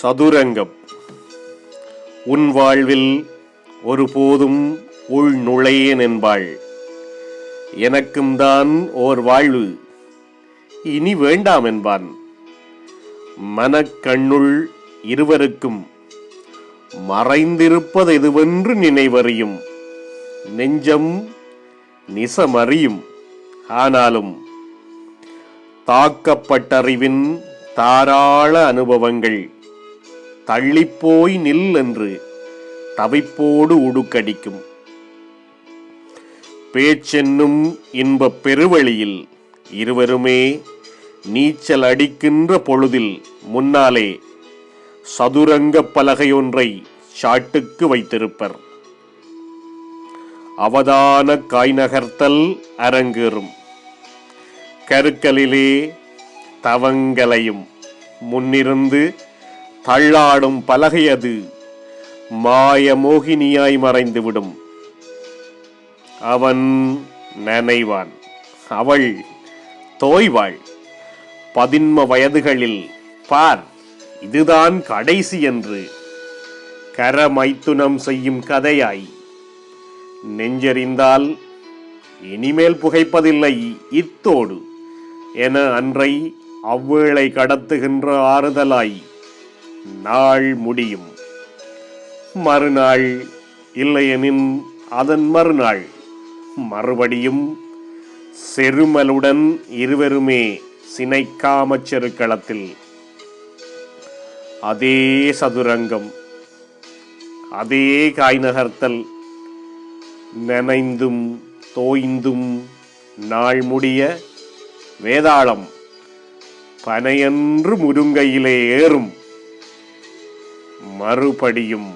சதுரங்கம். உன் வாழ்வில் ஒருபோதும் உள் நுழையேன் என்பாள். எனக்கும் தான் ஓர் வாழ்வு, இனி வேண்டாம் என்பான். மனக்கண்ணுள் இருவருக்கும் மறைந்திருப்பது எதுவென்று நினைவறியும். நெஞ்சம் நிசமறியும். ஆனாலும் தாக்கப்பட்டறிவின் தாராள அனுபவங்கள் தள்ளிப்போய் நில் என்று தவிப்போடு உடுக்கடிக்கும். பேச்சென்னும் இன்பப் பெருவழியில் இருவருமே நீச்சல் அடிக்கின்ற பொழுதில் முன்னாலே சதுரங்க பலகையொன்றை சாட்டுக்கு வைத்திருப்பர். அவதான காய் நகர்த்தல் அரங்கேறும். கருக்கலிலே தவங்களையும் முன்னிருந்து தள்ளாடும் பலகையது மாயமோகினியாய் மறைந்துவிடும். அவன் நனைவான், அவள் தோய்வாள். 13 வயதுகளில் பார், இதுதான் கடைசி என்று கரமைத்துனம் செய்யும் கதையாய் நெஞ்சறிந்தால் இனிமேல் புகைப்பதில்லை இத்தோடு என அன்றை அவ்வேளை கடத்துகின்ற ஆறுதலாய் நாள் முடியும். மறுநாள் இல்லையெனின் அதன் மறுநாள் மறுபடியும் செருமலுடன் இருவருமே சினைக்காமச் செருக்களத்தில். அதே சதுரங்கம், அதே காய் நகர்த்தல், நனைந்தும் தோய்ந்தும் நாள் முடிய வேதாளம் பனையன்று முருங்கையிலே ஏறும். மறுபடியும்